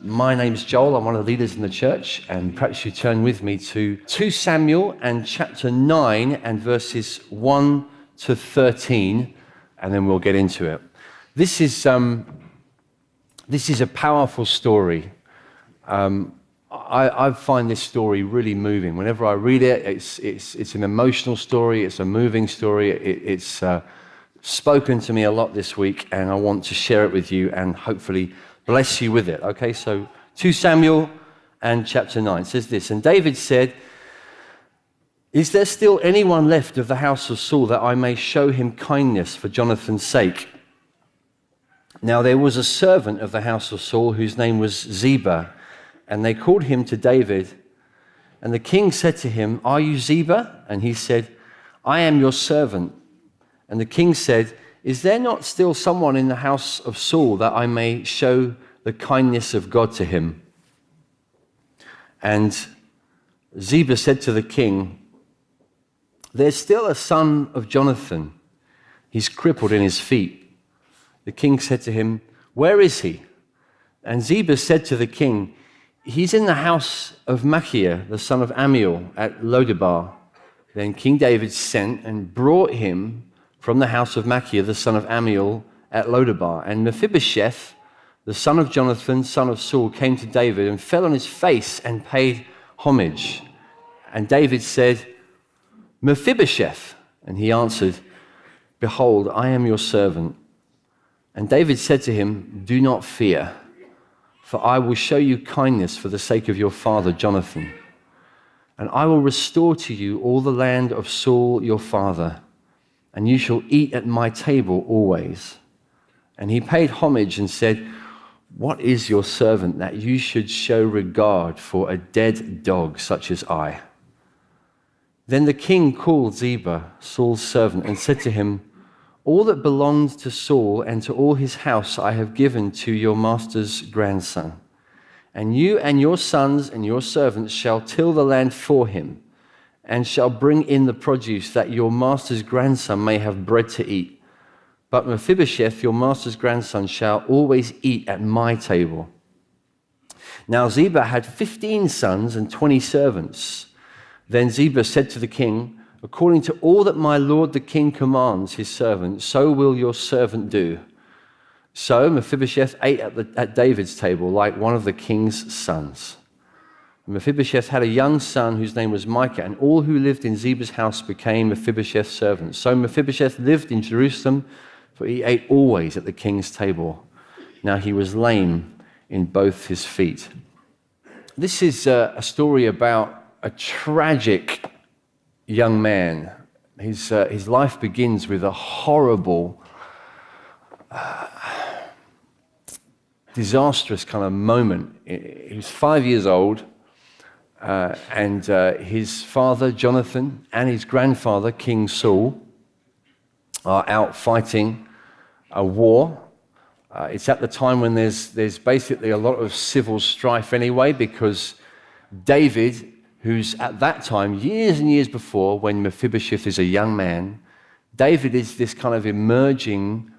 My name's Joel, I'm one of the leaders in the church, and perhaps you turn with me to 2 Samuel and chapter 9 and verses 1 to 13, and then we'll get into it. This is a powerful story. I find this story really moving. Whenever I read it, it's an emotional story, it's a moving story, it's spoken to me a lot this week, and I want to share it with you and hopefully bless you with it. Okay, so 2 Samuel and chapter 9 says this, "And David said, 'Is there still anyone left of the house of Saul that I may show him kindness for Jonathan's sake?' Now there was a servant of the house of Saul whose name was Ziba, and they called him to David. And the king said to him, 'Are you Ziba?' And he said, 'I am your servant.' And the king said, 'Is there not still someone in the house of Saul that I may show the kindness of God to him?' And Ziba said to the king, 'There's still a son of Jonathan. He's crippled in his feet.' The king said to him, 'Where is he?' And Ziba said to the king, 'He's in the house of Machir, the son of Ammiel, at Lodebar.' Then King David sent and brought him from the house of Machir, the son of Ammiel, at Lodebar. And Mephibosheth, the son of Jonathan, son of Saul, came to David and fell on his face and paid homage. And David said, 'Mephibosheth.' And he answered, 'Behold, I am your servant.' And David said to him, 'Do not fear, for I will show you kindness for the sake of your father Jonathan. And I will restore to you all the land of Saul your father, and you shall eat at my table always.' And he paid homage and said, 'What is your servant that you should show regard for a dead dog such as I?' Then the king called Ziba, Saul's servant, and said to him, 'All that belonged to Saul and to all his house I have given to your master's grandson. And you and your sons and your servants shall till the land for him, and shall bring in the produce, that your master's grandson may have bread to eat. But Mephibosheth, your master's grandson, shall always eat at my table.' Now Ziba had 15 sons and 20 servants. Then Ziba said to the king, 'According to all that my lord the king commands his servant, so will your servant do.' So Mephibosheth ate at David's table like one of the king's sons. Mephibosheth had a young son whose name was Micah, and all who lived in Ziba's house became Mephibosheth's servants. So Mephibosheth lived in Jerusalem, for he ate always at the king's table. Now he was lame in both his feet." This is a story about a tragic young man. His life begins with a horrible, disastrous kind of moment. He was 5 years old. And his father, Jonathan, and his grandfather, King Saul, are out fighting a war. It's at the time when there's basically a lot of civil strife anyway, because David, who's at that time, years and years before, when Mephibosheth is a young man, David is this kind of emerging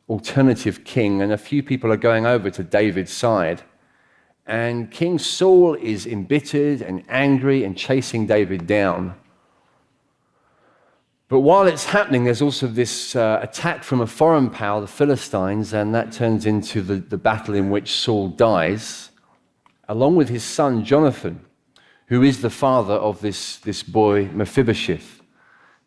alternative king, and a few people are going over to David's side. And King Saul is embittered and angry and chasing David down. But while it's happening, there's also this attack from a foreign power, the Philistines, and that turns into the battle in which Saul dies, along with his son Jonathan, who is the father of this boy Mephibosheth.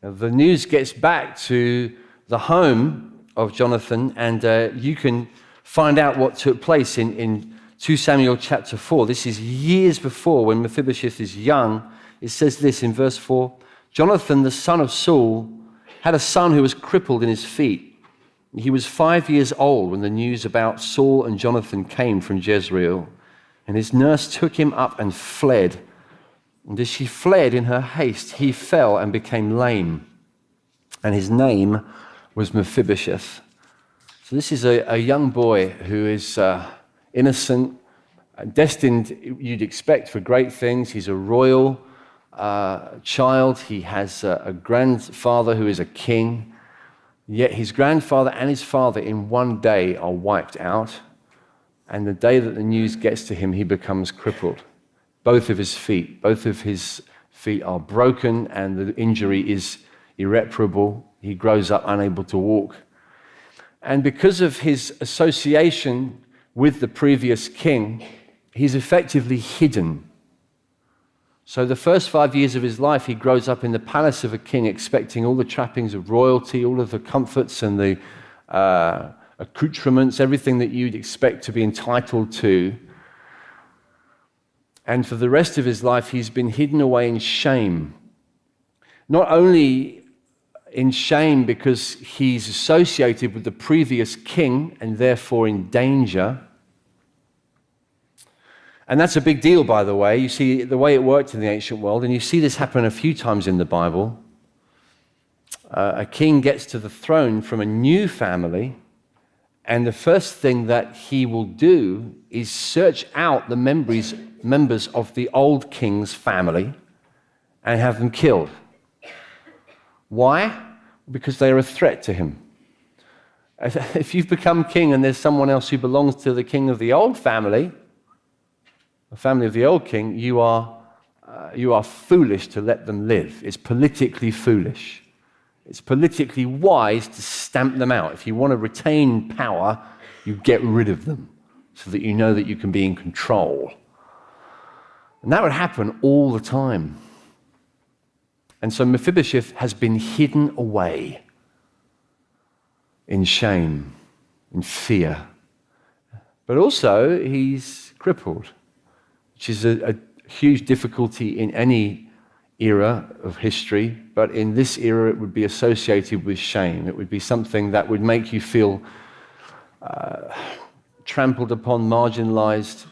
Now, the news gets back to the home of Jonathan, and you can find out what took place in 2 Samuel chapter 4. This is years before, when Mephibosheth is young. It says this in verse 4, "Jonathan, the son of Saul, had a son who was crippled in his feet. He was 5 years old when the news about Saul and Jonathan came from Jezreel. And his nurse took him up and fled. And as she fled in her haste, he fell and became lame. And his name was Mephibosheth." So this is a young boy who is innocent, destined, you'd expect, for great things. He's a royal child. He has a grandfather who is a king. Yet his grandfather and his father in one day are wiped out. And the day that the news gets to him, he becomes crippled. Both of his feet are broken, and the injury is irreparable. He grows up unable to walk. And because of his association with the previous king, he's effectively hidden. So the first 5 years of his life, he grows up in the palace of a king, expecting all the trappings of royalty, all of the comforts and the accoutrements, everything that you'd expect to be entitled to. And for the rest of his life, he's been hidden away in shame. Not only in shame because he's associated with the previous king and therefore in danger. And that's a big deal, by the way. You see the way it worked in the ancient world, and you see this happen a few times in the Bible. A king gets to the throne from a new family, and the first thing that he will do is search out the members of the old king's family and have them killed. Why? Because they are a threat to him. If you've become king and there's someone else who belongs to the king of the old family, the family of the old king, you are foolish to let them live. It's politically foolish. It's politically wise to stamp them out. If you want to retain power, you get rid of them so that you know that you can be in control. And that would happen all the time. And so Mephibosheth has been hidden away in shame, in fear. But also, he's crippled, which is a huge difficulty in any era of history. But in this era, it would be associated with shame. It would be something that would make you feel trampled upon, marginalized,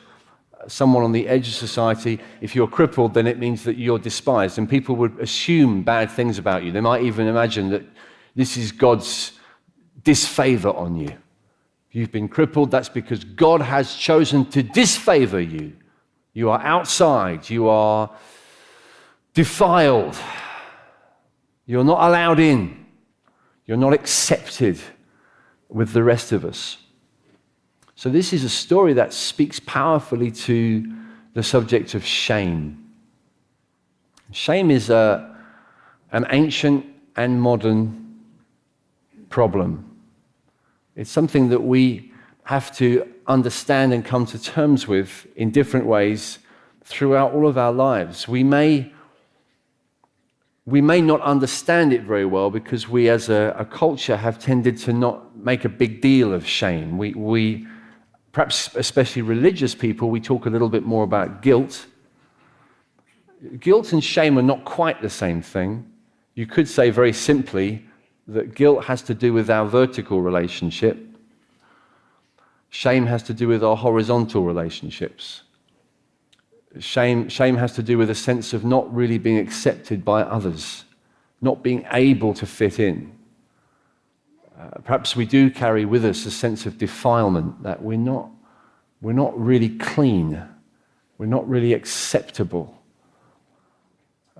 someone on the edge of society. If you're crippled, then it means that you're despised, and people would assume bad things about you. They might even imagine that this is God's disfavor on you. If you've been crippled, that's because God has chosen to disfavor you. You are outside. You are defiled. You're not allowed in. You're not accepted with the rest of us. So this is a story that speaks powerfully to the subject of shame. Shame is an ancient and modern problem. It's something that we have to understand and come to terms with in different ways throughout all of our lives. We may not understand it very well because we as a culture have tended to not make a big deal of shame. We perhaps especially religious people, we talk a little bit more about guilt. Guilt and shame are not quite the same thing. You could say very simply that guilt has to do with our vertical relationship. Shame has to do with our horizontal relationships. Shame has to do with a sense of not really being accepted by others, not being able to fit in. Perhaps we do carry with us a sense of defilement, that we're not really clean, we're not really acceptable.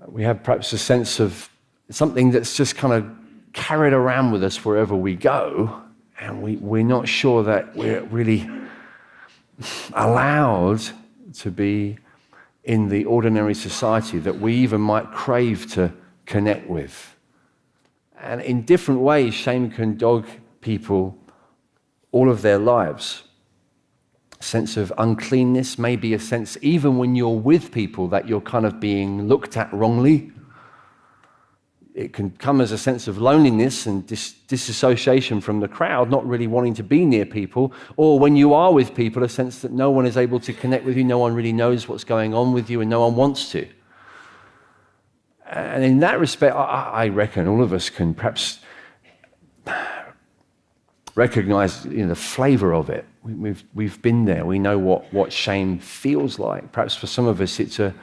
We have perhaps a sense of something that's just kind of carried around with us wherever we go, and we're not sure that we're really allowed to be in the ordinary society that we even might crave to connect with. And in different ways, shame can dog people all of their lives. A sense of uncleanness, maybe a sense, even when you're with people, that you're kind of being looked at wrongly. It can come as a sense of loneliness and disassociation from the crowd, not really wanting to be near people. Or when you are with people, a sense that no one is able to connect with you, no one really knows what's going on with you, and no one wants to. And in that respect, I reckon all of us can perhaps recognize the flavor of it. We've been there. We know what shame feels like. Perhaps for some of us, it's an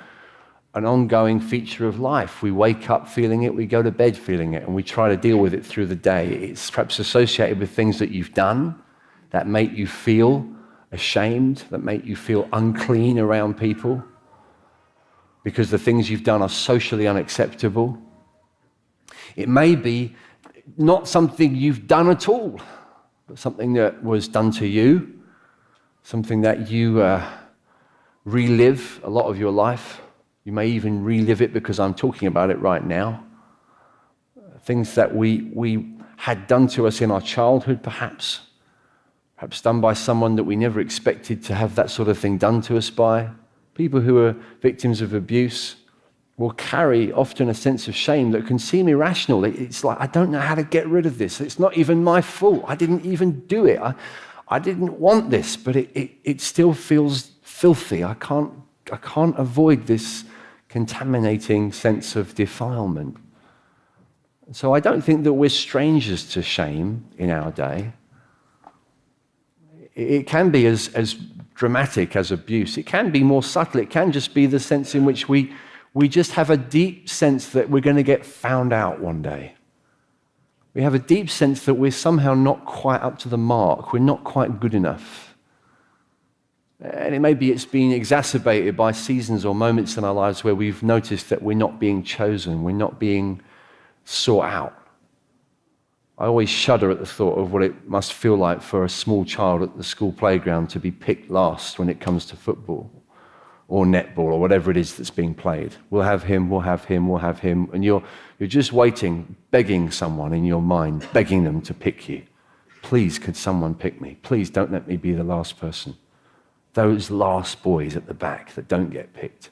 ongoing feature of life. We wake up feeling it, we go to bed feeling it, and we try to deal with it through the day. It's perhaps associated with things that you've done that make you feel ashamed, that make you feel unclean around people, because the things you've done are socially unacceptable. It may be not something you've done at all, but something that was done to you, something that you relive a lot of your life. You may even relive it because I'm talking about it right now. Things that we had done to us in our childhood, perhaps done by someone that we never expected to have that sort of thing done to us by. People who are victims of abuse will carry often a sense of shame that can seem irrational. It's like, I don't know how to get rid of this. It's not even my fault. I didn't even do it. I didn't want this, but it still feels filthy. I can't avoid this contaminating sense of defilement. So I don't think that we're strangers to shame in our day. It can be as dramatic as abuse. It can be more subtle. It can just be the sense in which we just have a deep sense that we're going to get found out one day. We have a deep sense that we're somehow not quite up to the mark. We're not quite good enough. And it's been exacerbated by seasons or moments in our lives where we've noticed that we're not being chosen, we're not being sought out. I always shudder at the thought of what it must feel like for a small child at the school playground to be picked last when it comes to football or netball or whatever it is that's being played. We'll have him, we'll have him, we'll have him. And you're just waiting, begging someone in your mind, begging them to pick you. Please, could someone pick me? Please don't let me be the last person. Those last boys at the back that don't get picked.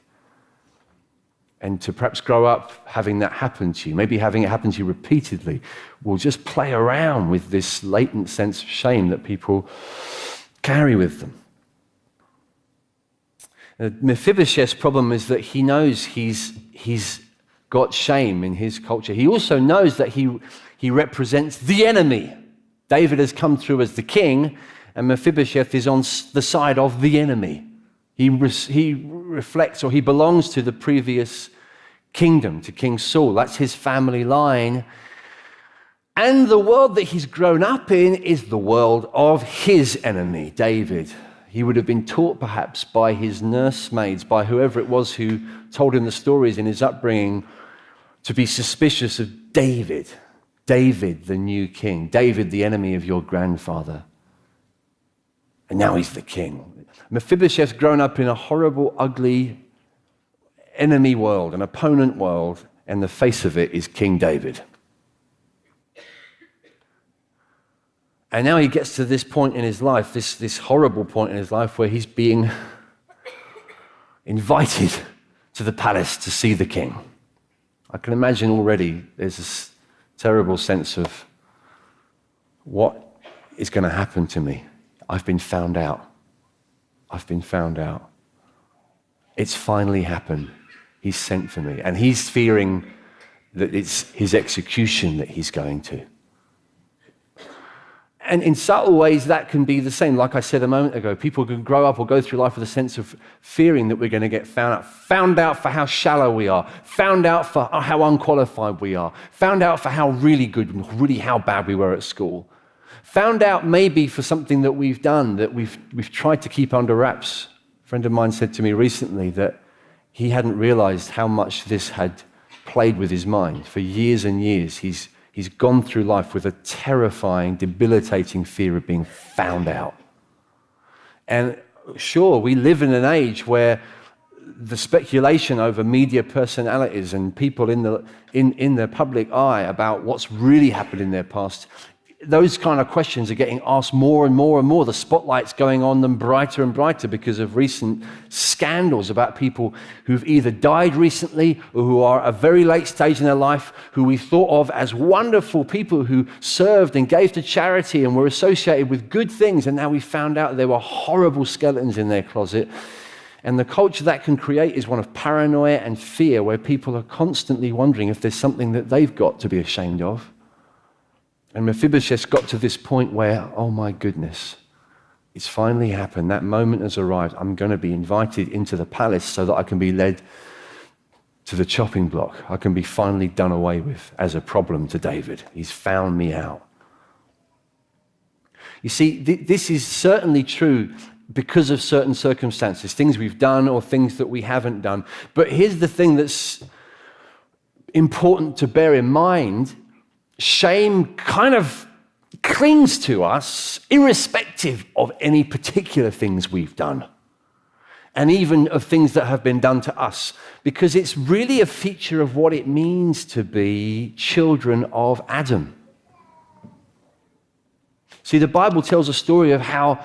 And to perhaps grow up having that happen to you, maybe having it happen to you repeatedly, will just play around with this latent sense of shame that people carry with them. Mephibosheth's problem is that he knows he's got shame in his culture. He also knows that he represents the enemy. David has come through as the king, and Mephibosheth is on the side of the enemy. He reflects, or he belongs to the previous kingdom, to King Saul. That's his family line. And the world that he's grown up in is the world of his enemy, David. He would have been taught perhaps by his nursemaids, by whoever it was who told him the stories in his upbringing, to be suspicious of David. David, the new king. David, the enemy of your grandfather. And now he's the king. Mephibosheth's grown up in a horrible, ugly enemy world, an opponent world, and the face of it is King David. And now he gets to this point in his life, this horrible point in his life where he's being invited to the palace to see the king. I can imagine already there's this terrible sense of what is going to happen to me. I've been found out. I've been found out. It's finally happened. He's sent for me. And he's fearing that it's his execution that he's going to. And in subtle ways, that can be the same. Like I said a moment ago, people can grow up or go through life with a sense of fearing that we're going to get found out for how shallow we are, found out for how unqualified we are, found out for how really good, really how bad we were at school, found out maybe for something that we've done that we've tried to keep under wraps. A friend of mine said to me recently that he hadn't realized how much this had played with his mind. For years and years, he's gone through life with a terrifying, debilitating fear of being found out. And sure, we live in an age where the speculation over media personalities and people in the public eye about what's really happened in their past, those kind of questions are getting asked more and more and more. The spotlight's going on them brighter and brighter because of recent scandals about people who've either died recently or who are at a very late stage in their life, who we thought of as wonderful people who served and gave to charity and were associated with good things, and now we found out there were horrible skeletons in their closet. And the culture that can create is one of paranoia and fear, where people are constantly wondering if there's something that they've got to be ashamed of. And Mephibosheth got to this point where, oh my goodness, it's finally happened. That moment has arrived. I'm going to be invited into the palace so that I can be led to the chopping block. I can be finally done away with as a problem to David. He's found me out. You see, this is certainly true because of certain circumstances, things we've done or things that we haven't done. But here's the thing that's important to bear in mind. Shame kind of clings to us irrespective of any particular things we've done, and even of things that have been done to us, because it's really a feature of what it means to be children of Adam. See, the Bible tells a story of how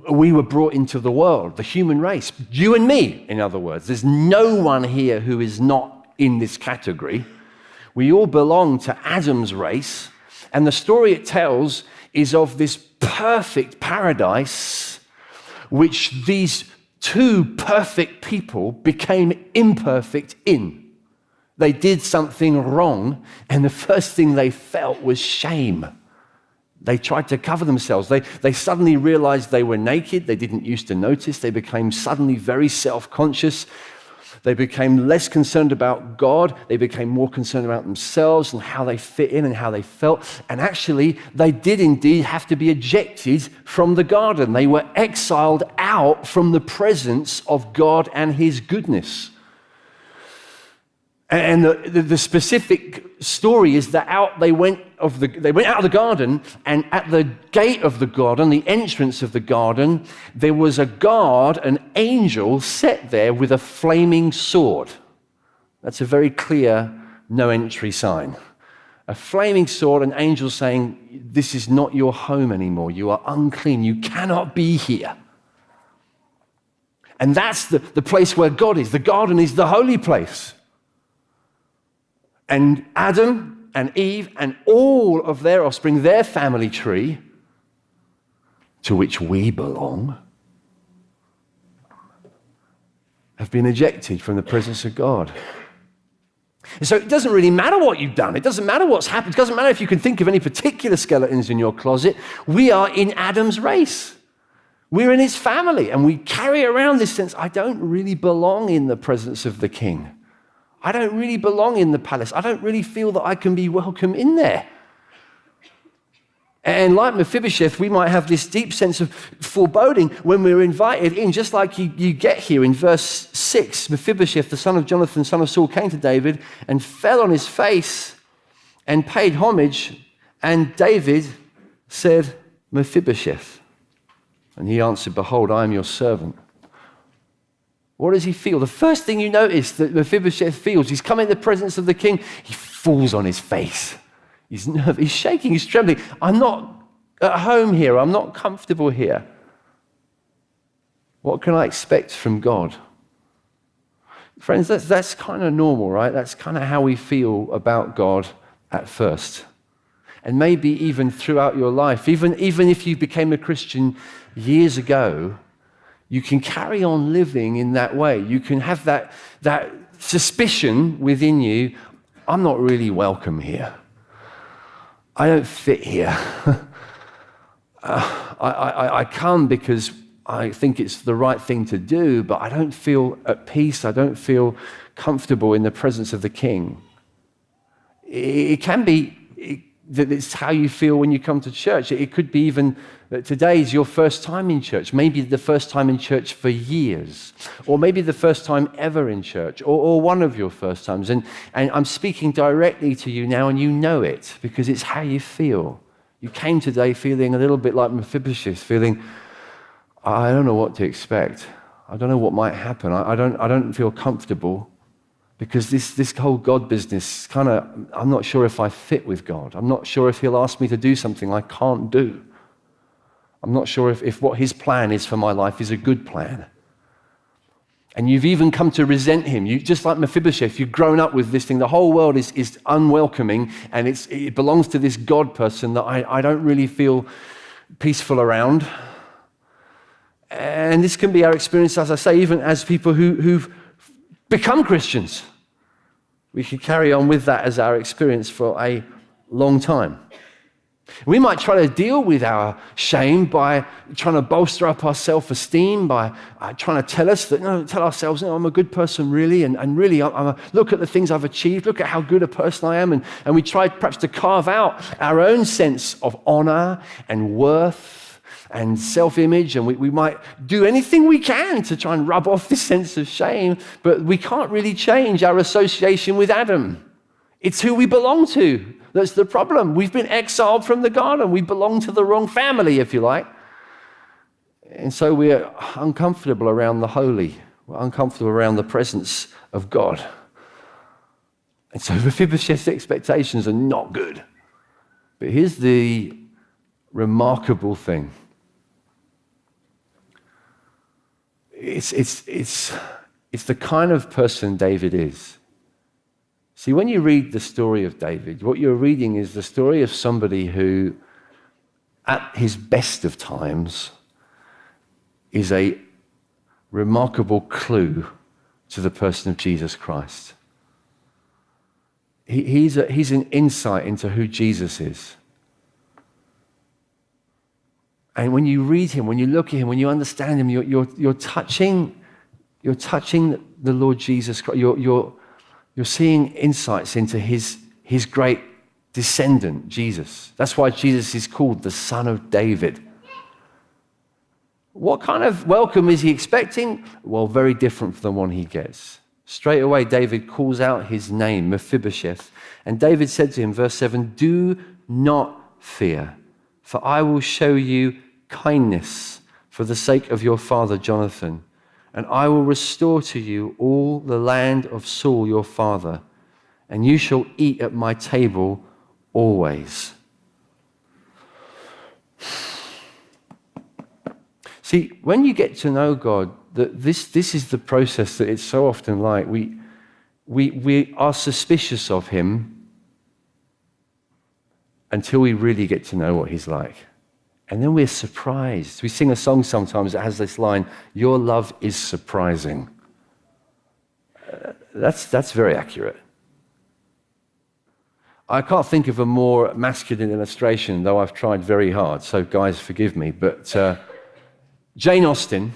we were brought into the world, the human race, you and me, in other words. There's no one here who is not in this category. We all belong to Adam's race, and the story it tells is of this perfect paradise which these two perfect people became imperfect in. They did something wrong, and the first thing they felt was shame. They tried to cover themselves. They suddenly realized they were naked. They didn't used to notice. They became suddenly very self-conscious. They became less concerned about God. They became more concerned about themselves and how they fit in and how they felt. And actually, they did indeed have to be ejected from the garden. They were exiled out from the presence of God and his goodness. And the specific story is that they went out of the garden, and at the gate of the garden, the entrance of the garden, there was a guard, an angel set there with a flaming sword. That's a very clear no entry sign. A flaming sword, an angel saying, this is not your home anymore. You are unclean. You cannot be here. And that's the place where God is. The garden is the holy place. And Adam and Eve and all of their offspring, their family tree, to which we belong, have been ejected from the presence of God. And so it doesn't really matter what you've done. It doesn't matter what's happened. It doesn't matter if you can think of any particular skeletons in your closet. We are in Adam's race. We're in his family, and we carry around this sense, I don't really belong in the presence of the King. I don't really belong in the palace. I don't really feel that I can be welcome in there. And like Mephibosheth, we might have this deep sense of foreboding when we're invited in, just like you get here in verse 6. Mephibosheth, the son of Jonathan, son of Saul, came to David and fell on his face and paid homage. And David said, Mephibosheth. And he answered, behold, I am your servant. What does he feel? The first thing you notice that Mephibosheth feels, he's come in the presence of the king, he falls on his face. He's nervous, he's shaking, he's trembling. I'm not at home here. I'm not comfortable here. What can I expect from God? Friends, that's kind of normal, right? That's kind of how we feel about God at first. And maybe even throughout your life, even if you became a Christian years ago, you can carry on living in that way. You can have that suspicion within you, I'm not really welcome here. I don't fit here. I come because I think it's the right thing to do, but I don't feel at peace. I don't feel comfortable in the presence of the King. It can be that it's how you feel when you come to church. It could be even that today is your first time in church, maybe the first time in church for years, or maybe the first time ever in church, or one of your first times. And I'm speaking directly to you now, and you know it, because it's how you feel. You came today feeling a little bit like Mephibosheth, feeling, I don't know what to expect. I don't know what might happen. I don't feel comfortable. Because this whole God business, I'm not sure if I fit with God. I'm not sure if he'll ask me to do something I can't do. I'm not sure if what his plan is for my life is a good plan. And you've even come to resent him. You, just like Mephibosheth, you've grown up with this thing. The whole world is unwelcoming, and it belongs to this God person that I don't really feel peaceful around. And this can be our experience, as I say, even as people who've become Christians. We can carry on with that as our experience for a long time. We might try to deal with our shame by trying to bolster up our self-esteem, by trying to tell ourselves, I'm a good person really, and really, look at the things I've achieved, look at how good a person I am, and we try perhaps to carve out our own sense of honor and worth and self-image, and we might do anything we can to try and rub off this sense of shame, but we can't really change our association with Adam. It's who we belong to. That's the problem. We've been exiled from the garden. We belong to the wrong family, if you like. And so we're uncomfortable around the holy. We're uncomfortable around the presence of God. And so Mephibosheth's expectations are not good. But here's the remarkable thing. It's the kind of person David is. See, when you read the story of David, what you're reading is the story of somebody who, at his best of times, is a remarkable clue to the person of Jesus Christ. He's an insight into who Jesus is. And when you read him, when you look at him, when you understand him, you're touching the Lord Jesus Christ. You're seeing insights into his great descendant, Jesus. That's why Jesus is called the Son of David. What kind of welcome is he expecting? Well, very different from the one he gets. Straight away, David calls out his name, Mephibosheth. And David said to him, verse 7, "Do not fear, for I will show you kindness for the sake of your father Jonathan. And I will restore to you all the land of Saul your father, and you shall eat at my table always." See, when you get to know God, this is the process that it's so often like. We are suspicious of him until we really get to know what he's like. And then we're surprised. We sing a song sometimes that has this line, "Your love is surprising." That's very accurate. I can't think of a more masculine illustration, though I've tried very hard, so guys, forgive me. But Jane Austen,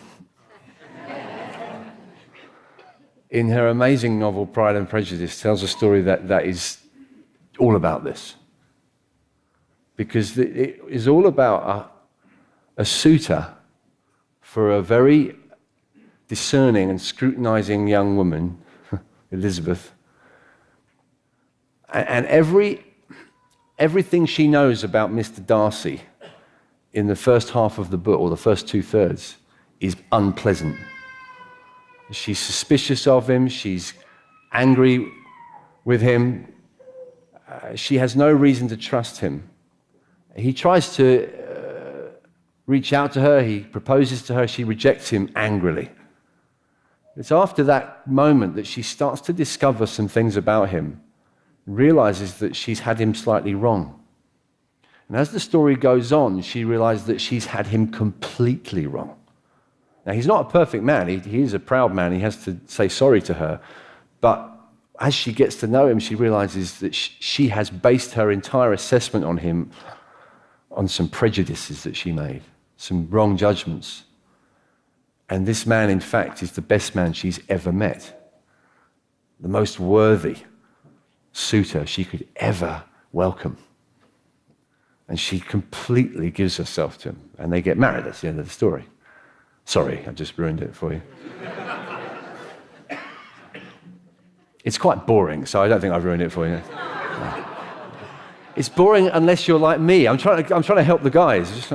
in her amazing novel Pride and Prejudice, tells a story that is all about this. Because it is all about a suitor for a very discerning and scrutinizing young woman, Elizabeth. And everything she knows about Mr. Darcy in the first half of the book, or the first 2/3, is unpleasant. She's suspicious of him. She's angry with him. She has no reason to trust him. He tries to reach out to her. He proposes to her. She rejects him angrily. It's after that moment that she starts to discover some things about him, realizes that she's had him slightly wrong. And as the story goes on, she realizes that she's had him completely wrong. Now, he's not a perfect man. He is a proud man. He has to say sorry to her. But as she gets to know him, she realizes that she has based her entire assessment on him on some prejudices that she made, some wrong judgments. And this man, in fact, is the best man she's ever met, the most worthy suitor she could ever welcome. And she completely gives herself to him, and they get married. That's the end of the story. Sorry, I just ruined it for you. It's quite boring, so I don't think I've ruined it for you. No. It's boring unless you're like me. I'm trying to help the guys.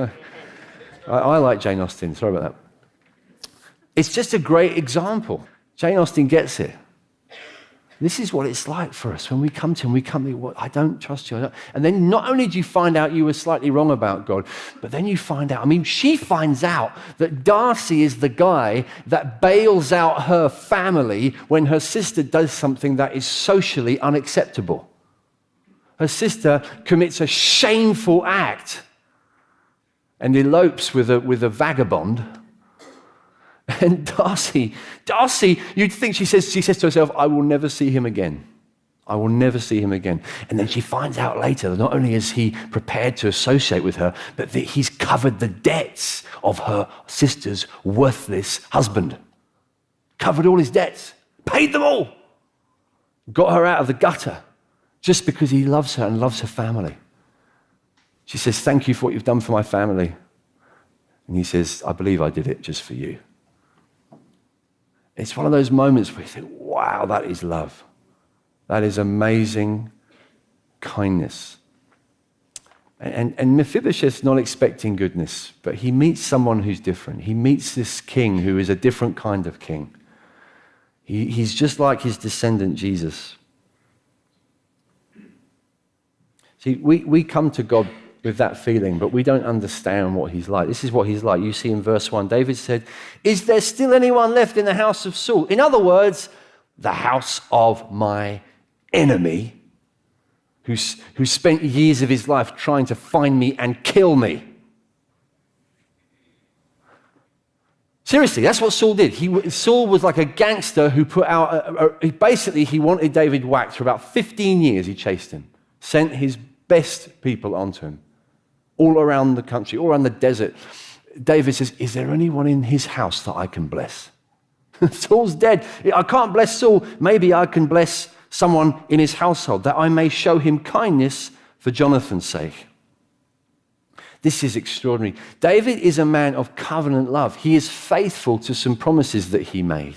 I like Jane Austen. Sorry about that. It's just a great example. Jane Austen gets it. This is what it's like for us when we come to him. Well, I don't trust you. And then not only do you find out you were slightly wrong about God, but then you find out, she finds out that Darcy is the guy that bails out her family when her sister does something that is socially unacceptable. Her sister commits a shameful act and elopes with a vagabond. And Darcy, you'd think she says to herself, I will never see him again. I will never see him again. And then she finds out later that not only is he prepared to associate with her, but that he's covered the debts of her sister's worthless husband. Covered all his debts. Paid them all. Got her out of the gutter just because he loves her and loves her family. She says, thank you for what you've done for my family. And he says, I believe I did it just for you. It's one of those moments where you think, wow, that is love. That is amazing, kindness. And Mephibosheth's not expecting goodness, but he meets someone who's different. He meets this king who is a different kind of king. He's just like his descendant, Jesus. See, we come to God with that feeling, but we don't understand what he's like. This is what he's like. You see in verse 1, David said, "Is there still anyone left in the house of Saul?" In other words, the house of my enemy, who spent years of his life trying to find me and kill me. Seriously, that's what Saul did. Saul was like a gangster who put out, basically he wanted David whacked. For about 15 years he chased him, sent his best people onto him, all around the country, all around the desert. David says, "Is there anyone in his house that I can bless?" Saul's dead. I can't bless Saul. Maybe I can bless someone in his household, that I may show him kindness for Jonathan's sake. This is extraordinary. David is a man of covenant love. He is faithful to some promises that he made.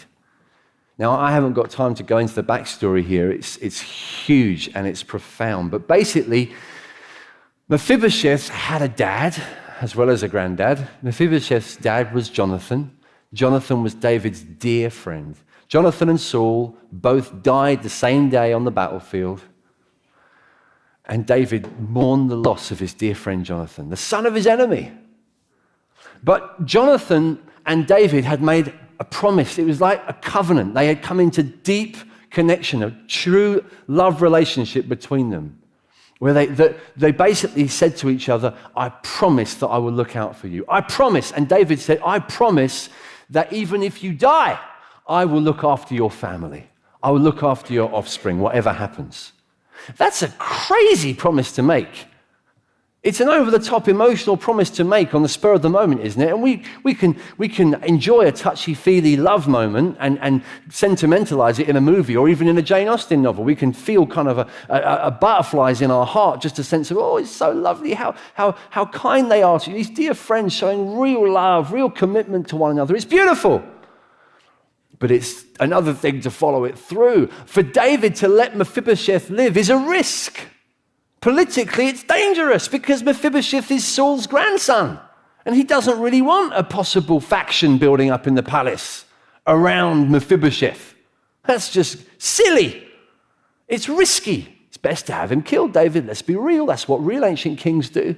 Now, I haven't got time to go into the backstory here. It's huge and it's profound. But basically, Mephibosheth had a dad as well as a granddad. Mephibosheth's dad was Jonathan. Jonathan was David's dear friend. Jonathan and Saul both died the same day on the battlefield. And David mourned the loss of his dear friend Jonathan, the son of his enemy. But Jonathan and David had made a promise. It was like a covenant. They had come into deep connection, a true love relationship between them, where they basically said to each other, "I promise that I will look out for you. I promise." And David said, "I promise that even if you die, I will look after your family. I will look after your offspring, whatever happens." That's a crazy promise to make. It's an over-the-top emotional promise to make on the spur of the moment, isn't it? And we can enjoy a touchy-feely love moment and sentimentalize it in a movie or even in a Jane Austen novel. We can feel kind of a butterflies in our heart, just a sense of, oh, it's so lovely, how kind they are to you. These dear friends showing real love, real commitment to one another. It's beautiful. But it's another thing to follow it through. For David to let Mephibosheth live is a risk. Politically, it's dangerous because Mephibosheth is Saul's grandson. And he doesn't really want a possible faction building up in the palace around Mephibosheth. That's just silly. It's risky. It's best to have him killed, David. Let's be real. That's what real ancient kings do.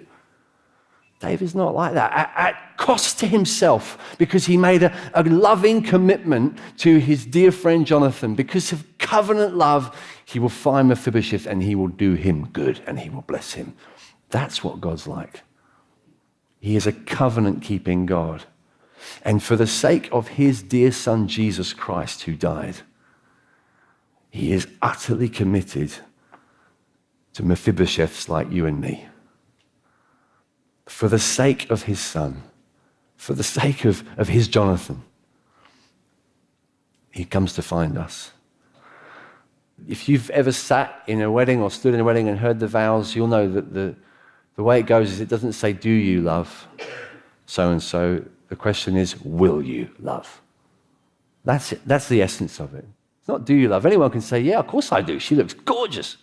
David's not like that. At cost to himself, because he made a loving commitment to his dear friend Jonathan. Because of covenant love, he will find Mephibosheth and he will do him good and he will bless him. That's what God's like. He is a covenant-keeping God. And for the sake of his dear son, Jesus Christ, who died, he is utterly committed to Mephibosheths like you and me. For the sake of his son, for the sake of his Jonathan, he comes to find us. If you've ever sat in a wedding or stood in a wedding and heard the vows, you'll know that the way it goes is it doesn't say, "Do you love so-and-so?" The question is, will you love? That's it. That's the essence of it. It's not, do you love? Anyone can say, "Yeah, of course I do. She looks gorgeous.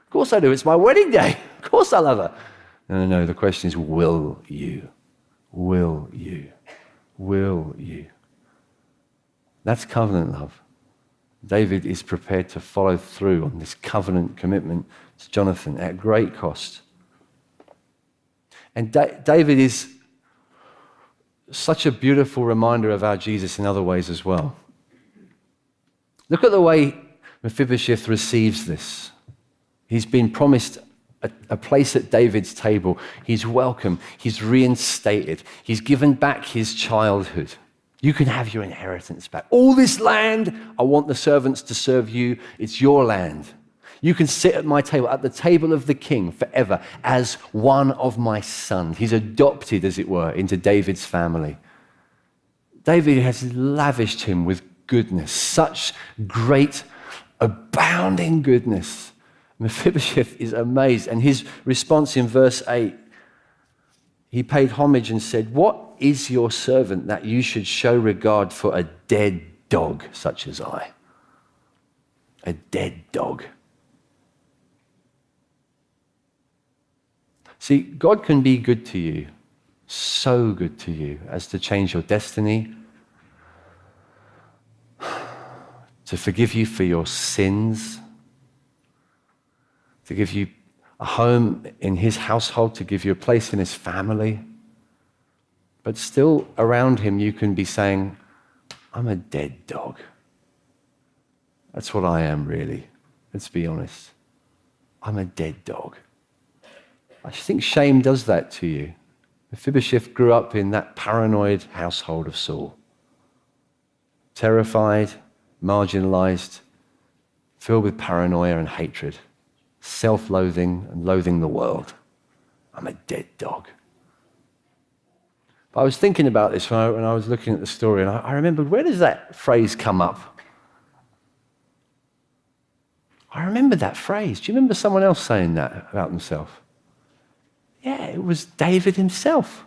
Of course I do. It's my wedding day. Of course I love her." No. The question is, will you? Will you? Will you? That's covenant love. David is prepared to follow through on this covenant commitment to Jonathan at great cost. And David is such a beautiful reminder of our Jesus in other ways as well. Look at the way Mephibosheth receives this. He's been promised a place at David's table. He's welcome. He's reinstated. He's given back his childhood. You can have your inheritance back. All this land, I want the servants to serve you. It's your land. You can sit at my table, at the table of the king forever as one of my sons. He's adopted, as it were, into David's family. David has lavished him with goodness, such great, abounding goodness. Mephibosheth is amazed, and his response in verse 8, he paid homage and said, "What is your servant that you should show regard for a dead dog such as I?" A dead dog. See, God can be good to you, so good to you, as to change your destiny, to forgive you for your sins, to give you a home in his household, to give you a place in his family. But still around him you can be saying, I'm a dead dog. That's what I am, really. Let's be honest. I'm a dead dog. I think shame does that to you. Mephibosheth grew up in that paranoid household of Saul. Terrified, marginalized, filled with paranoia and hatred, self-loathing and loathing the world. I'm a dead dog. But I was thinking about this when I was looking at the story, and I remembered, where does that phrase come up? I remember that phrase. Do you remember someone else saying that about themselves? Yeah, it was David himself.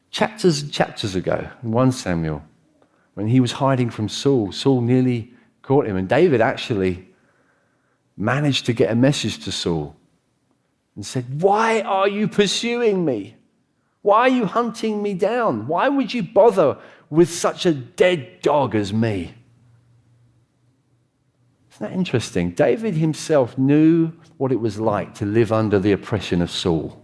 Chapters and chapters ago, in 1 Samuel, when he was hiding from Saul, Saul nearly caught him, and David actually managed to get a message to Saul and said, why are you pursuing me? Why are you hunting me down? Why would you bother with such a dead dog as me? Isn't that interesting? David himself knew what it was like to live under the oppression of Saul.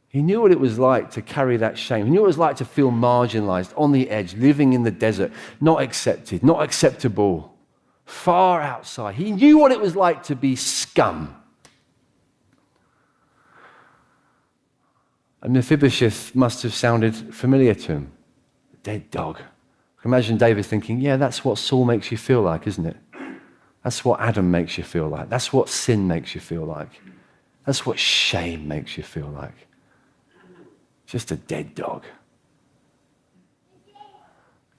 He knew what it was like to carry that shame. He knew what it was like to feel marginalized, on the edge, living in the desert, not accepted, not acceptable, far outside. He knew what it was like to be scum. And Mephibosheth must have sounded familiar to him. A dead dog. I can imagine David thinking, yeah, that's what Saul makes you feel like, isn't it? That's what Adam makes you feel like. That's what sin makes you feel like. That's what shame makes you feel like. Just a dead dog.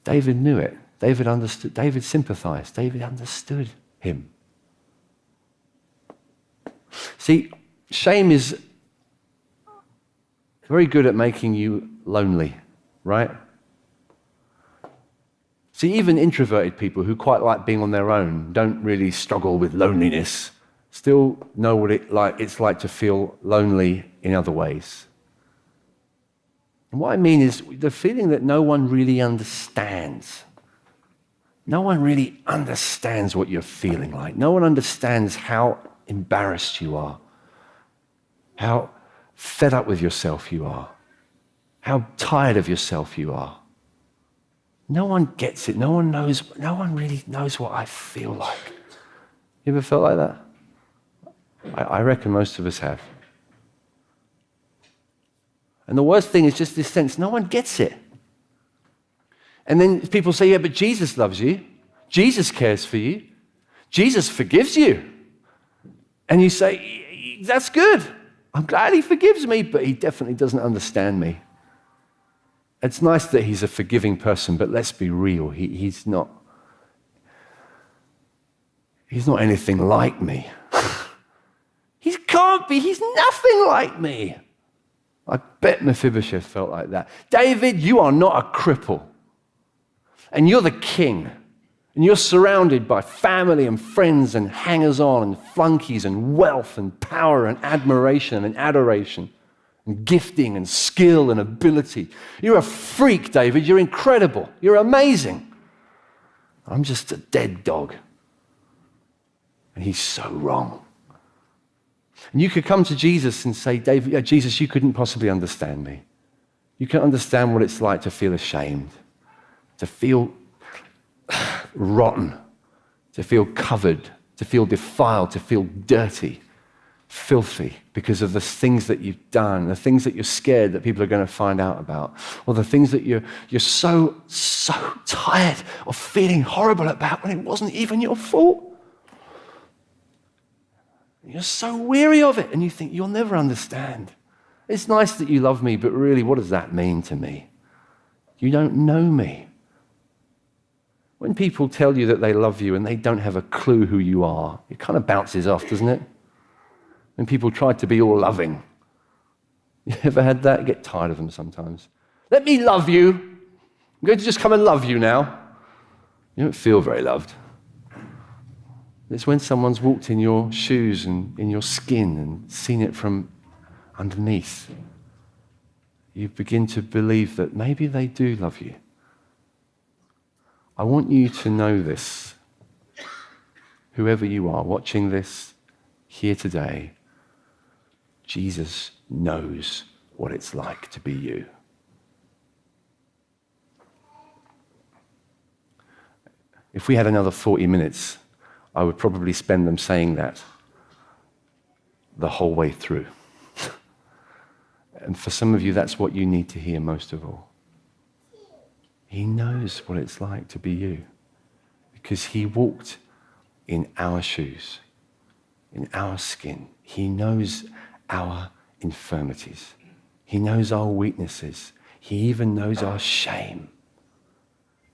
David knew it. David understood. David sympathized. David understood him. See, shame is very good at making you lonely, right? See, even introverted people who quite like being on their own don't really struggle with loneliness, still know what it's like to feel lonely in other ways. And what I mean is the feeling that no one really understands. No one really understands what you're feeling like. No one understands how embarrassed you are, how fed up with yourself you are, how tired of yourself you are. No one gets it. No one really knows what I feel like. You ever felt like that? I reckon most of us have. And the worst thing is just this sense, no one gets it. And then people say, yeah, but Jesus loves you. Jesus cares for you. Jesus forgives you. And you say, that's good. I'm glad he forgives me, but he definitely doesn't understand me. It's nice that he's a forgiving person, but let's be real. He's not anything like me. He can't be. He's nothing like me. I bet Mephibosheth felt like that. David, you are not a cripple. And you're the king. And you're surrounded by family and friends and hangers-on and flunkies and wealth and power and admiration and adoration and gifting and skill and ability. You're a freak, David. You're incredible. You're amazing. I'm just a dead dog. And he's so wrong. And you could come to Jesus and say, David, Jesus, you couldn't possibly understand me. You can't understand what it's like to feel ashamed, to feel rotten, to feel covered, to feel defiled, to feel dirty, filthy because of the things that you've done, the things that you're scared that people are going to find out about, or the things that you're so tired of feeling horrible about when it wasn't even your fault. You're so weary of it, and you think, you'll never understand. It's nice that you love me, but really, what does that mean to me? You don't know me. When people tell you that they love you and they don't have a clue who you are, it kind of bounces off, doesn't it? When people try to be all loving. You ever had that? You get tired of them sometimes. Let me love you. I'm going to just come and love you now. You don't feel very loved. It's when someone's walked in your shoes and in your skin and seen it from underneath. You begin to believe that maybe they do love you. I want you to know this. Whoever you are watching this here today, Jesus knows what it's like to be you. If we had another 40 minutes, I would probably spend them saying that the whole way through. And for some of you, that's what you need to hear most of all. He knows what it's like to be you because he walked in our shoes, in our skin. He knows our infirmities. He knows our weaknesses. He even knows our shame.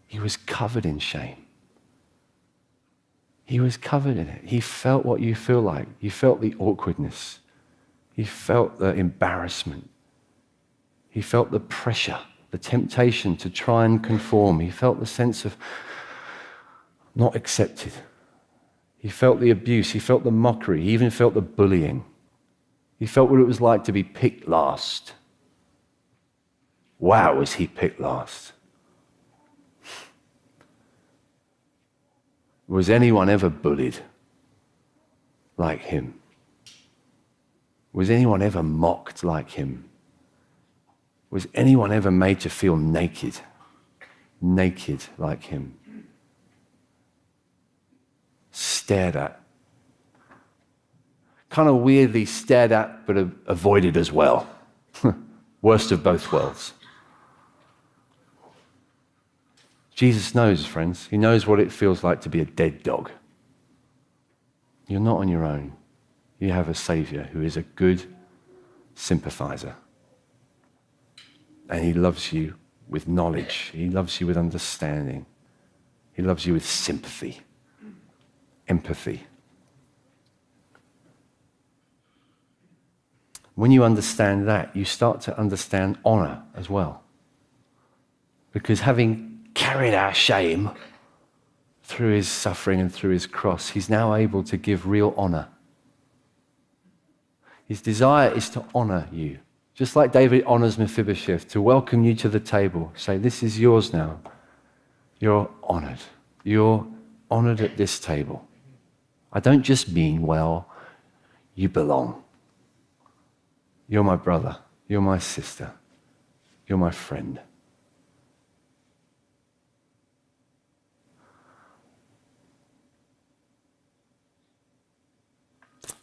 He was covered in shame. He was covered in it. He felt what you feel like. He felt the awkwardness. He felt the embarrassment. He felt the pressure, the temptation to try and conform. He felt the sense of not accepted. He felt the abuse. He felt the mockery. He even felt the bullying. He felt what it was like to be picked last. Wow, was he picked last? Was anyone ever bullied like him? Was anyone ever mocked like him? Was anyone ever made to feel naked? Naked like him? Stared at. Kind of weirdly stared at, but avoided as well. Worst of both worlds. Jesus knows, friends. He knows what it feels like to be a dead dog. You're not on your own. You have a Savior who is a good sympathizer. And he loves you with knowledge. He loves you with understanding. He loves you with sympathy, empathy. When you understand that, you start to understand honor as well. Because having carried our shame through his suffering and through his cross, he's now able to give real honor. His desire is to honor you. Just like David honors Mephibosheth, to welcome you to the table. Say, this is yours now. You're honored. You're honored at this table. I don't just mean, well, you belong. You're my brother. You're my sister. You're my friend.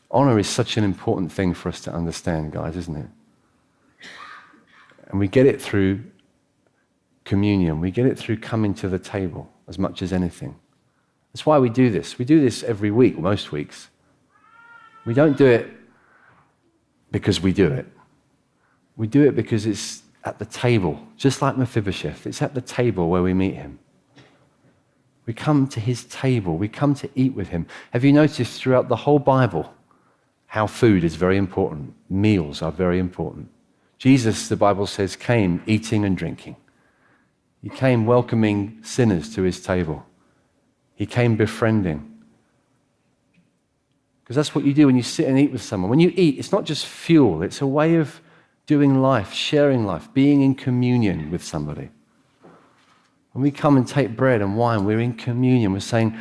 Honor is such an important thing for us to understand, guys, isn't it? And we get it through communion. We get it through coming to the table as much as anything. That's why we do this. We do this every week, most weeks. We don't do it because we do it. We do it because it's at the table, just like Mephibosheth. It's at the table where we meet him. We come to his table. We come to eat with him. Have you noticed throughout the whole Bible how food is very important? Meals are very important. Jesus, the Bible says, came eating and drinking. He came welcoming sinners to his table. He came befriending. Because that's what you do when you sit and eat with someone. When you eat, it's not just fuel. It's a way of doing life, sharing life, being in communion with somebody. When we come and take bread and wine, we're in communion. We're saying,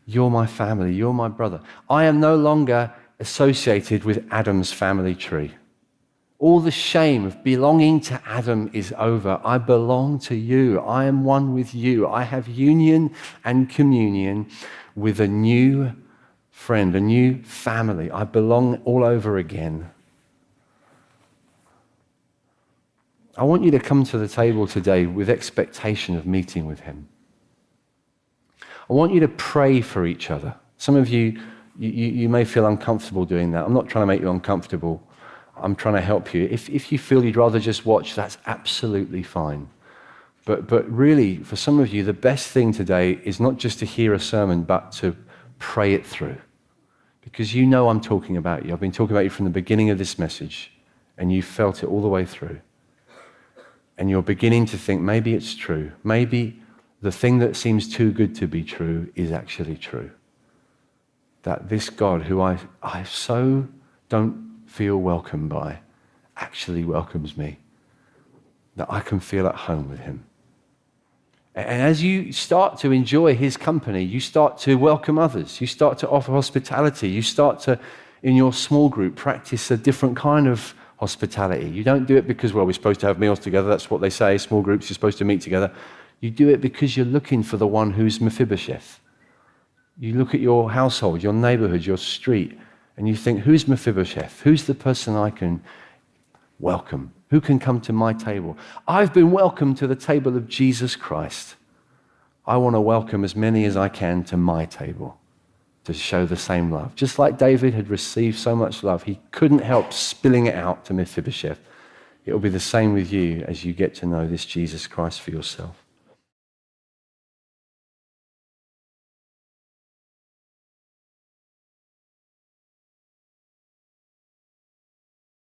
you're my family, you're my brother. I am no longer associated with Adam's family tree. All the shame of belonging to Adam is over. I belong to you. I am one with you. I have union and communion with a new friend, a new family. I belong all over again. I want you to come to the table today with expectation of meeting with him. I want you to pray for each other. Some of you may feel uncomfortable doing that. I'm not trying to make you uncomfortable. I'm trying to help you. If you feel you'd rather just watch, that's absolutely fine. But really, for some of you, the best thing today is not just to hear a sermon, but to pray it through. Because you know I'm talking about you. I've been talking about you from the beginning of this message, and you felt it all the way through. And you're beginning to think, maybe it's true. Maybe the thing that seems too good to be true is actually true. that this God, who I so don't feel welcomed by, actually welcomes me, that I can feel at home with him. And as you start to enjoy his company, you start to welcome others. You start to offer hospitality. You start to, in your small group, practice a different kind of hospitality. You don't do it because, well, we're supposed to have meals together. That's what they say. Small groups, you're supposed to meet together. You do it because you're looking for the one who's Mephibosheth. You look at your household, your neighborhood, your street, and you think, who's Mephibosheth? Who's the person I can welcome? Who can come to my table? I've been welcomed to the table of Jesus Christ. I want to welcome as many as I can to my table to show the same love. Just like David had received so much love, he couldn't help spilling it out to Mephibosheth. It will be the same with you as you get to know this Jesus Christ for yourself.